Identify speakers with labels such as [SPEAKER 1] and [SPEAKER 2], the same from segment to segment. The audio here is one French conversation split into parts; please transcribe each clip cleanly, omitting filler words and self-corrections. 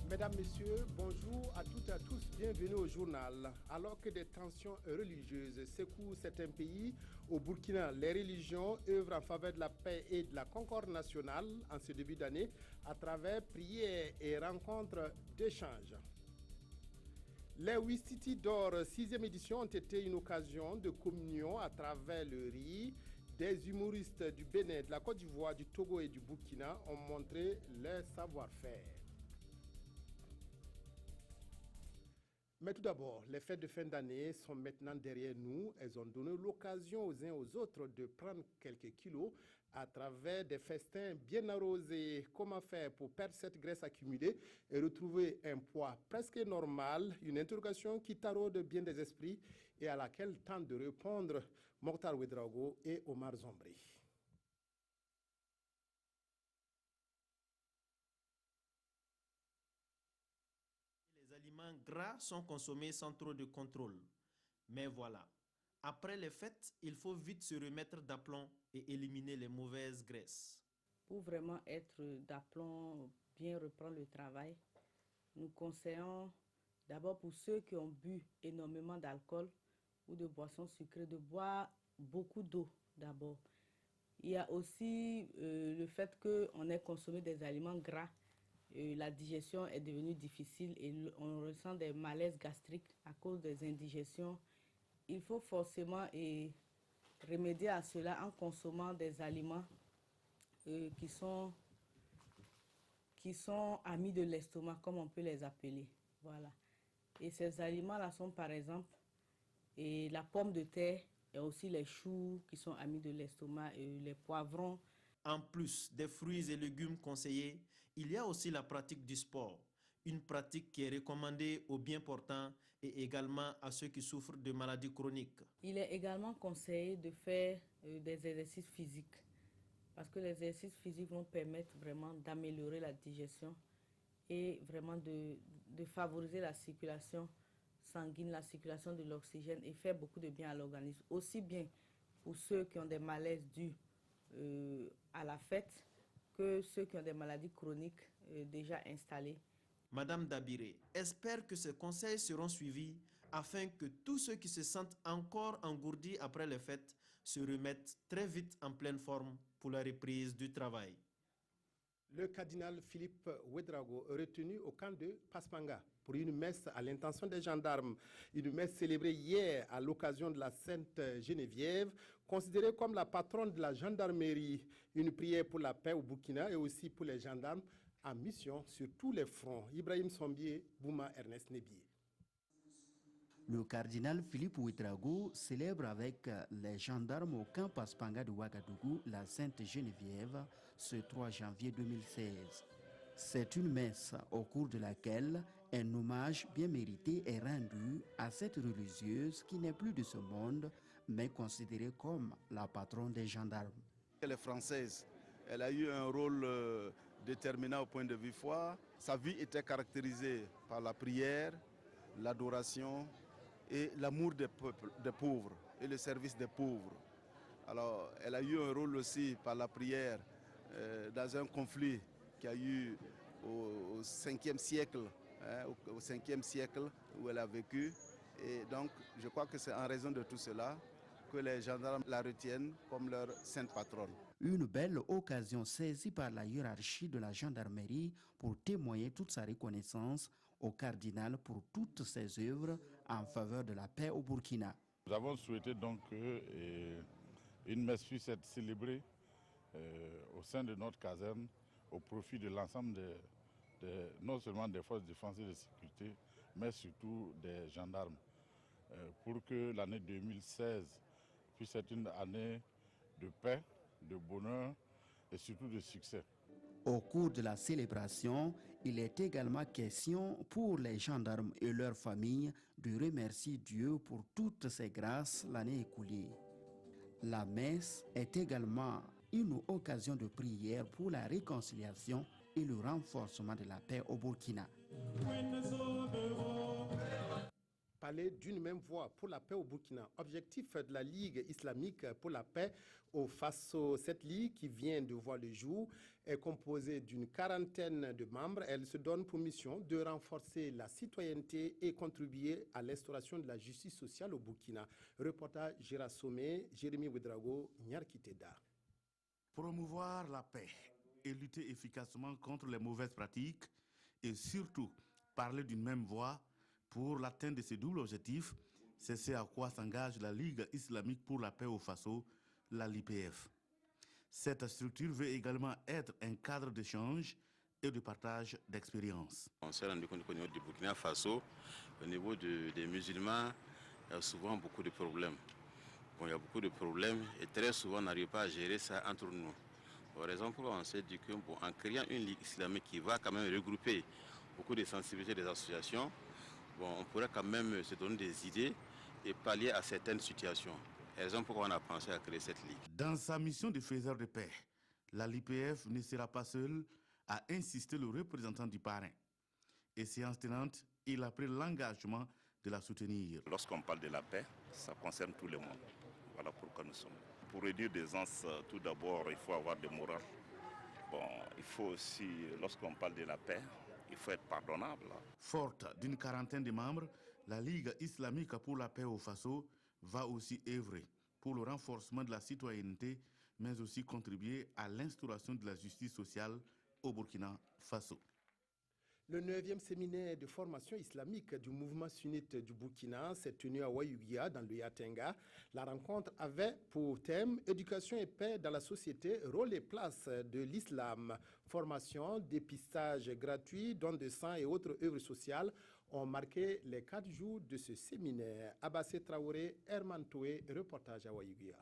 [SPEAKER 1] Mesdames, Messieurs, bonjour à toutes et à tous, bienvenue au journal. Alors que des tensions religieuses secouent certains pays, au Burkina, les religions œuvrent en faveur de la paix et de la concorde nationale en ce début d'année à travers prières et rencontres d'échange. Les Ouistiti d'Or 6e édition ont été une occasion de communion à travers le riz. Des humoristes du Bénin, de la Côte d'Ivoire, du Togo et du Burkina ont montré leur savoir-faire. Mais tout d'abord, les fêtes de fin d'année sont maintenant derrière nous. Elles ont donné l'occasion aux uns aux autres de prendre quelques kilos à travers des festins bien arrosés. Comment faire pour perdre cette graisse accumulée et retrouver un poids presque normal? Une interrogation qui taraude bien des esprits et à laquelle tentent de répondre Mokhtar Ouedraogo et Omar Zombri.
[SPEAKER 2] Les aliments gras sont consommés sans trop de contrôle. Mais voilà, après les fêtes, il faut vite se remettre d'aplomb et éliminer les mauvaises graisses.
[SPEAKER 3] Pour vraiment être d'aplomb, bien reprendre le travail, nous conseillons d'abord pour ceux qui ont bu énormément d'alcool ou de boissons sucrées de boire beaucoup d'eau d'abord. Il y a aussi le fait qu'on ait consommé des aliments gras. La digestion est devenue difficile et on ressent des malaises gastriques à cause des indigestions. Il faut forcément remédier à cela en consommant des aliments qui sont amis de l'estomac, comme on peut les appeler. Voilà. Et ces aliments-là sont par exemple la pomme de terre et aussi les choux qui sont amis de l'estomac, les poivrons.
[SPEAKER 2] En plus des fruits et légumes conseillés, il y a aussi la pratique du sport. Une pratique qui est recommandée aux bien portants et également à ceux qui souffrent de maladies chroniques.
[SPEAKER 3] Il est également conseillé de faire des exercices physiques parce que les exercices physiques vont permettre vraiment d'améliorer la digestion et vraiment de favoriser la circulation sanguine, la circulation de l'oxygène et faire beaucoup de bien à l'organisme. Aussi bien pour ceux qui ont des malaises dus à la fête que ceux qui ont des maladies chroniques déjà installées.
[SPEAKER 2] Madame Dabiré espère que ces conseils seront suivis afin que tous ceux qui se sentent encore engourdis après les fêtes se remettent très vite en pleine forme pour la reprise du travail.
[SPEAKER 1] Le cardinal Philippe Ouedraogo retenu au camp de Paspanga pour une messe à l'intention des gendarmes. Une messe célébrée hier à l'occasion de la Sainte Geneviève, considérée comme la patronne de la gendarmerie. Une prière pour la paix au Burkina et aussi pour les gendarmes en mission sur tous les fronts. Ibrahim Sombié, Bouma Ernest Nebié.
[SPEAKER 4] Le cardinal Philippe Ouedraogo célèbre avec les gendarmes au camp Paspanga de Ouagadougou la Sainte Geneviève ce 3 janvier 2016. C'est une messe au cours de laquelle un hommage bien mérité est rendu à cette religieuse qui n'est plus de ce monde, mais considérée comme la patronne des gendarmes.
[SPEAKER 5] Elle est française. Elle a eu un rôle déterminant au point de vue foi. Sa vie était caractérisée par la prière, l'adoration et l'amour des peuples, des pauvres et le service des pauvres. Alors, elle a eu un rôle aussi par la prière dans un conflit qui a eu au 5e siècle, au 5e siècle où elle a vécu. Et donc, je crois que c'est en raison de tout cela que les gendarmes la retiennent comme leur sainte patronne.
[SPEAKER 4] Une belle occasion saisie par la hiérarchie de la gendarmerie pour témoigner toute sa reconnaissance au cardinal pour toutes ses œuvres en faveur de la paix au Burkina.
[SPEAKER 6] Nous avons souhaité donc qu'une messe puisse être célébrée au sein de notre caserne au profit de l'ensemble non seulement des forces de défense et de sécurité, mais surtout des gendarmes, pour que l'année 2016 puisse être une année de paix, de bonheur et surtout de succès.
[SPEAKER 4] Au cours de la célébration, il est également question pour les gendarmes et leurs familles de remercier Dieu pour toutes ses grâces l'année écoulée. La messe est également une occasion de prière pour la réconciliation et le renforcement de la paix au Burkina.
[SPEAKER 1] parler d'une même voix pour la paix au Burkina. Objectif de la Ligue islamique pour la paix au Faso. Cette ligue qui vient de voir le jour est composée d'une quarantaine de membres. Elle se donne pour mission de renforcer la citoyenneté et contribuer à l'instauration de la justice sociale au Burkina. Reportage Gérard Sommet, Jérémy Ouedraogo, Nyarkiteda.
[SPEAKER 7] Promouvoir la paix et lutter efficacement contre les mauvaises pratiques et surtout parler d'une même voix pour l'atteinte de ces doubles objectifs, c'est ce à quoi s'engage la Ligue islamique pour la paix au Faso, la LIPF. Cette structure veut également être un cadre d'échange et de partage d'expériences.
[SPEAKER 8] On s'est rendu compte qu'au niveau du Burkina Faso, au niveau des musulmans, il y a souvent beaucoup de problèmes. Bon, il y a beaucoup de problèmes et très souvent on n'arrive pas à gérer ça entre nous. Pour raison pour laquelle on s'est dit qu'en créant une ligue islamique qui va quand même regrouper beaucoup de sensibilités des associations, on pourrait quand même se donner des idées et pallier à certaines situations. Raison pour laquelle on a pensé à créer cette ligue.
[SPEAKER 7] Dans sa mission de faiseur de paix, la LIPF ne sera pas seule à insister le représentant du parrain. Et séance tenante, il a pris l'engagement de la soutenir.
[SPEAKER 9] Lorsqu'on parle de la paix, ça concerne tout le monde. Voilà pourquoi nous sommes. Pour réduire des anses, tout d'abord, il faut avoir de morale. Bon, il faut aussi, lorsqu'on parle de la paix, il faut être pardonnable.
[SPEAKER 7] Forte d'une quarantaine de membres, la Ligue islamique pour la paix au Faso va aussi œuvrer pour le renforcement de la citoyenneté, mais aussi contribuer à l'instauration de la justice sociale au Burkina Faso.
[SPEAKER 1] Le 9e séminaire de formation islamique du mouvement sunnite du Burkina s'est tenu à Wayugia, dans le Yatenga. La rencontre avait pour thème « Éducation et paix dans la société, rôle et place de l'islam ». Formation, dépistage gratuit, don de sang et autres œuvres sociales ont marqué les 4 jours de ce séminaire. Abassé Traoré, Herman Toué, reportage à Wayugia.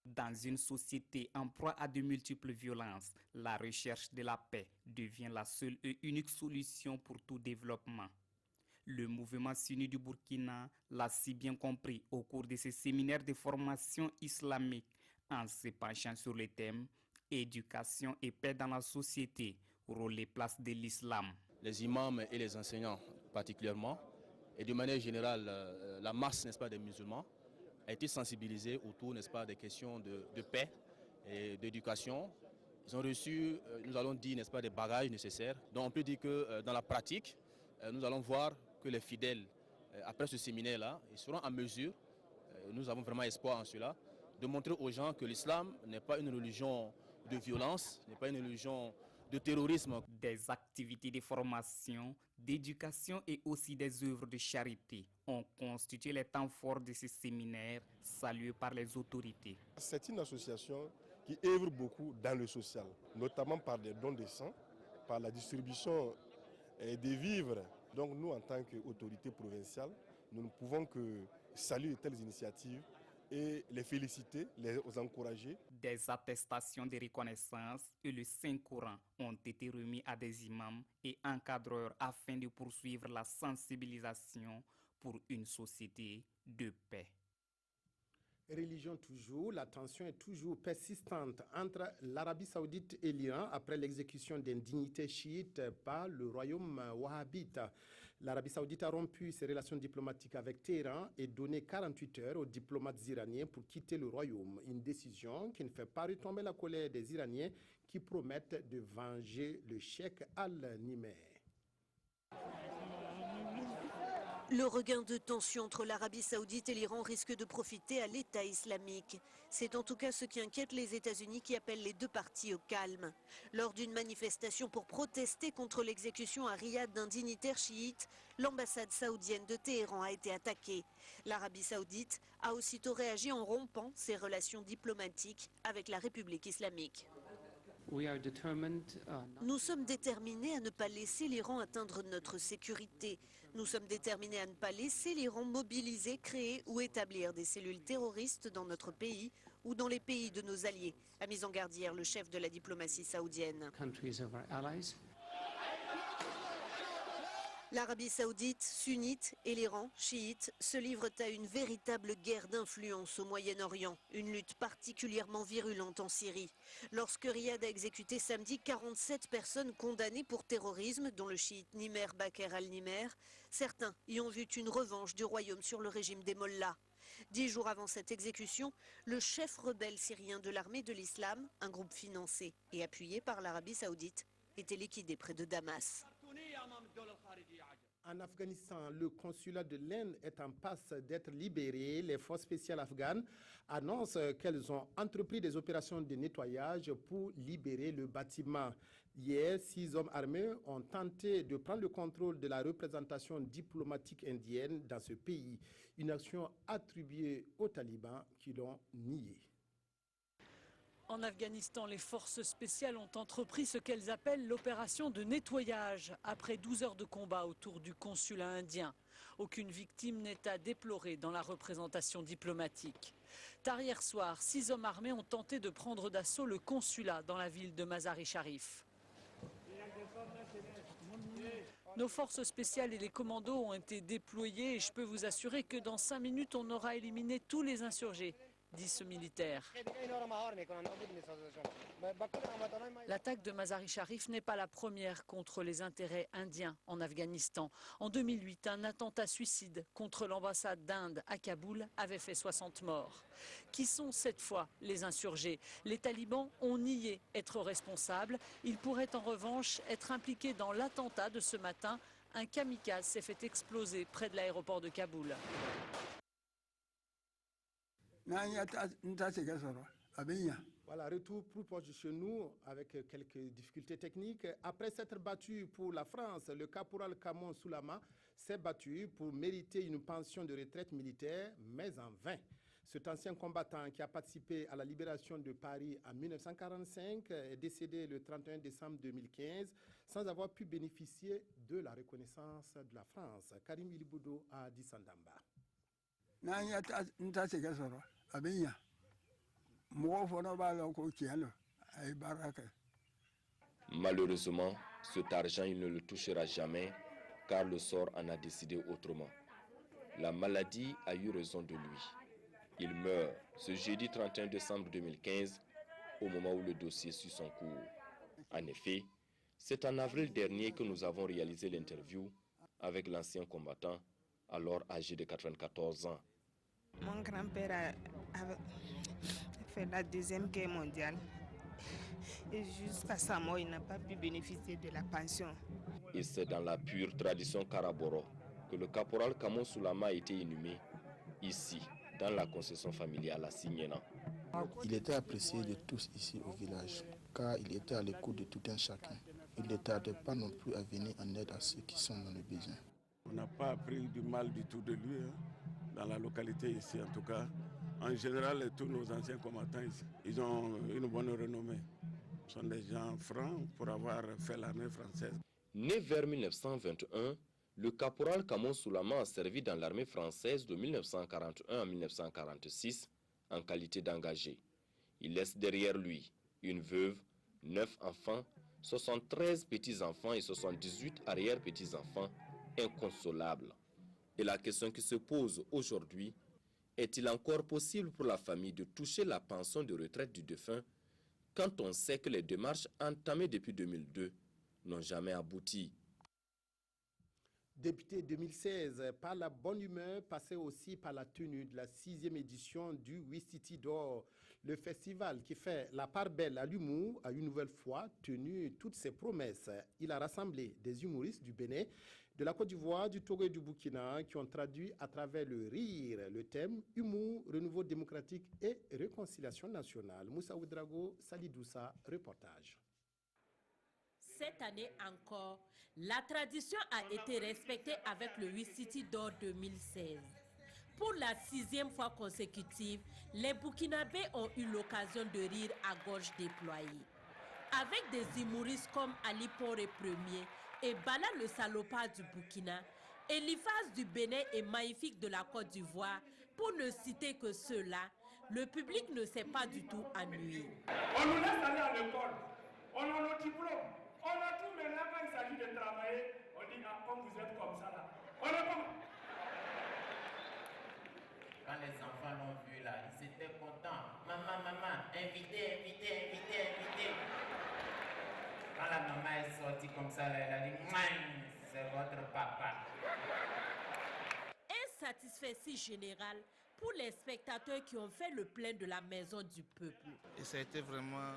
[SPEAKER 10] Dans une société en proie à de multiples violences, la recherche de la paix devient la seule et unique solution pour tout développement. Le mouvement sunnite du Burkina l'a si bien compris au cours de ces séminaires de formation islamique en se penchant sur le thème « Éducation et paix dans la société, rôle et place de l'islam ».
[SPEAKER 11] Les imams et les enseignants particulièrement, et de manière générale la masse, n'est-ce pas, des musulmans, a été sensibilisé autour, n'est-ce pas, des questions de paix et d'éducation. Ils ont reçu, nous allons dire, n'est-ce pas, des bagages nécessaires. Donc on peut dire que dans la pratique, nous allons voir que les fidèles, après ce séminaire-là, ils seront en mesure, nous avons vraiment espoir en cela, de montrer aux gens que l'islam n'est pas une religion de violence, n'est pas une religion de terrorisme.
[SPEAKER 10] Des activités de formation, d'éducation et aussi des œuvres de charité ont constitué les temps forts de ce séminaire salué par les autorités.
[SPEAKER 12] C'est une association qui œuvre beaucoup dans le social, notamment par des dons de sang, par la distribution des vivres. Donc nous, en tant qu'autorité provinciale, nous ne pouvons que saluer telles initiatives et les féliciter, les encourager.
[SPEAKER 10] Des attestations de reconnaissance et le Saint-Coran ont été remis à des imams et encadreurs afin de poursuivre la sensibilisation pour une société de paix.
[SPEAKER 1] Religion toujours, la tension est toujours persistante entre l'Arabie Saoudite et l'Iran après l'exécution d'un dignitaire chiite par le royaume wahhabite. L'Arabie Saoudite a rompu ses relations diplomatiques avec Téhéran et donné 48 heures aux diplomates iraniens pour quitter le royaume. Une décision qui ne fait pas retomber la colère des Iraniens qui promettent de venger le cheikh Al-Nimer.
[SPEAKER 13] Le regain de tension entre l'Arabie Saoudite et l'Iran risque de profiter à l'État islamique. C'est en tout cas ce qui inquiète les États-Unis qui appellent les deux parties au calme. Lors d'une manifestation pour protester contre l'exécution à Riyad d'un dignitaire chiite, l'ambassade saoudienne de Téhéran a été attaquée. L'Arabie Saoudite a aussitôt réagi en rompant ses relations diplomatiques avec la République islamique. Nous sommes déterminés à ne pas laisser l'Iran atteindre notre sécurité. Nous sommes déterminés à ne pas laisser l'Iran mobiliser, créer ou établir des cellules terroristes dans notre pays ou dans les pays de nos alliés, a mis en garde hier le chef de la diplomatie saoudienne. L'Arabie saoudite, sunnite, et l'Iran, chiite, se livrent à une véritable guerre d'influence au Moyen-Orient, une lutte particulièrement virulente en Syrie. Lorsque Riyad a exécuté samedi 47 personnes condamnées pour terrorisme, dont le chiite Nimer Bakr al-Nimer, certains y ont vu une revanche du royaume sur le régime des Mollahs. 10 jours avant cette exécution, le chef rebelle syrien de l'armée de l'islam, un groupe financé et appuyé par l'Arabie saoudite, était liquidé près de Damas.
[SPEAKER 1] En Afghanistan, le consulat de l'Inde est en passe d'être libéré. Les forces spéciales afghanes annoncent qu'elles ont entrepris des opérations de nettoyage pour libérer le bâtiment. Hier, 6 hommes armés ont tenté de prendre le contrôle de la représentation diplomatique indienne dans ce pays. Une action attribuée aux talibans qui l'ont niée.
[SPEAKER 14] En Afghanistan, les forces spéciales ont entrepris ce qu'elles appellent l'opération de nettoyage après 12 heures de combat autour du consulat indien. Aucune victime n'est à déplorer dans la représentation diplomatique. Tard hier soir, 6 hommes armés ont tenté de prendre d'assaut le consulat dans la ville de Mazar-i-Sharif. Nos forces spéciales et les commandos ont été déployés et je peux vous assurer que dans 5 minutes, on aura éliminé tous les insurgés, dit ce militaire. L'attaque de Mazar-i-Sharif n'est pas la première contre les intérêts indiens en Afghanistan. En 2008, un attentat suicide contre l'ambassade d'Inde à Kaboul avait fait 60 morts. Qui sont cette fois les insurgés? Les talibans ont nié être responsables. Ils pourraient en revanche être impliqués dans l'attentat de ce matin. Un kamikaze s'est fait exploser près de l'aéroport de Kaboul.
[SPEAKER 1] Voilà, retour plus proche de chez nous avec quelques difficultés techniques. Après s'être battu pour la France, le caporal Kamon Soulama s'est battu pour mériter une pension de retraite militaire, mais en vain. Cet ancien combattant qui a participé à la libération de Paris en 1945 est décédé le 31 décembre 2015 sans avoir pu bénéficier de la reconnaissance de la France. Karim Iliboudo a dit Sandamba.
[SPEAKER 15] Malheureusement, cet argent, il ne le touchera jamais, car le sort en a décidé autrement. La maladie a eu raison de lui. Il meurt ce jeudi 31 décembre 2015, au moment où le dossier suit son cours. En effet, c'est en avril dernier que nous avons réalisé l'interview avec l'ancien combattant, alors âgé de 94 ans.
[SPEAKER 16] Mon grand-père a fait la Deuxième Guerre mondiale et jusqu'à sa mort, il n'a pas pu bénéficier de la pension.
[SPEAKER 15] Et c'est dans la pure tradition Karaboro que le caporal Kamon Soulama a été inhumé ici, dans la concession familiale à Signena.
[SPEAKER 17] Il était apprécié de tous ici au village, car il était à l'écoute de tout un chacun. Il ne tardait pas non plus à venir en aide à ceux qui sont dans le besoin.
[SPEAKER 18] On n'a pas appris du mal du tout de lui, dans la localité ici en tout cas. En général, tous nos anciens combattants ici, ils ont une bonne renommée. Ce sont des gens francs pour avoir fait l'armée française.
[SPEAKER 15] Né vers 1921, le caporal Kamon Soulama a servi dans l'armée française de 1941 à 1946 en qualité d'engagé. Il laisse derrière lui une veuve, 9 enfants, 73 petits-enfants et 78 arrière-petits-enfants inconsolables. Et la question qui se pose aujourd'hui, est-il encore possible pour la famille de toucher la pension de retraite du défunt quand on sait que les démarches entamées depuis 2002 n'ont jamais abouti?
[SPEAKER 1] Débuté 2016 par la bonne humeur, passé aussi par la tenue de la 6e édition du Wistiti d'Or. Le festival qui fait la part belle à l'humour a une nouvelle fois tenu toutes ses promesses. Il a rassemblé des humoristes du Bénin, de la Côte d'Ivoire, du Togo et du Burkina qui ont traduit à travers le rire le thème humour, renouveau démocratique et réconciliation nationale. Moussa Ouedraogo, Salidoussa, reportage.
[SPEAKER 19] Cette année encore, la tradition a été respectée avec le Wistiti d'Or 2016. Pour la 6e fois consécutive, les Burkinabés ont eu l'occasion de rire à gorge déployée. Avec des humoristes comme Ali Poré Premier et Bala le salopard du Burkina, Eliphas du Bénin et Maïfik de la Côte d'Ivoire, pour ne citer que ceux-là, le public ne s'est pas du tout ennuyé.
[SPEAKER 20] On nous laisse aller à l'école, on a nos diplômes, on a tout, mais là quand il s'agit de travailler, on dit dit, ah, comme vous êtes comme ça là, on est comment?
[SPEAKER 21] Quand les enfants l'ont vu là, ils étaient contents. Maman, maman, invitez, invitez, invitez, invitez. Quand la maman est sortie comme ça, là, elle a dit, c'est votre papa.
[SPEAKER 19] Un satisfait général pour les spectateurs qui ont fait le plein de la maison du peuple.
[SPEAKER 22] Et ça a été vraiment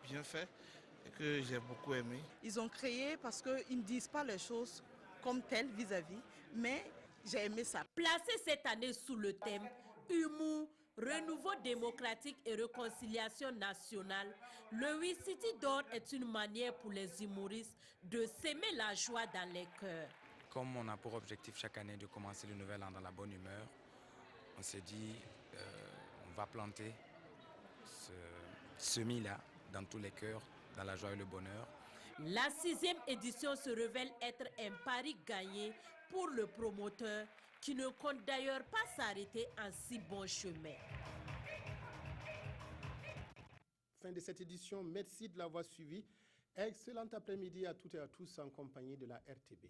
[SPEAKER 22] bien fait et que j'ai beaucoup aimé.
[SPEAKER 23] Ils ont créé parce qu'ils ne disent pas les choses comme telles vis-à-vis, mais j'ai aimé ça.
[SPEAKER 19] Placé cette année sous le thème Humour, renouveau démocratique et réconciliation nationale, le Wissity d'or est une manière pour les humoristes de s'aimer la joie dans les cœurs.
[SPEAKER 24] Comme on a pour objectif chaque année de commencer le nouvel an dans la bonne humeur, on s'est dit on va planter ce semis-là dans tous les cœurs, dans la joie et le bonheur.
[SPEAKER 19] La 6e édition se révèle être un pari gagné pour le promoteur qui ne compte d'ailleurs pas s'arrêter en si bon chemin.
[SPEAKER 1] Fin de cette édition, merci de l'avoir suivi. Excellent après-midi à toutes et à tous en compagnie de la RTB.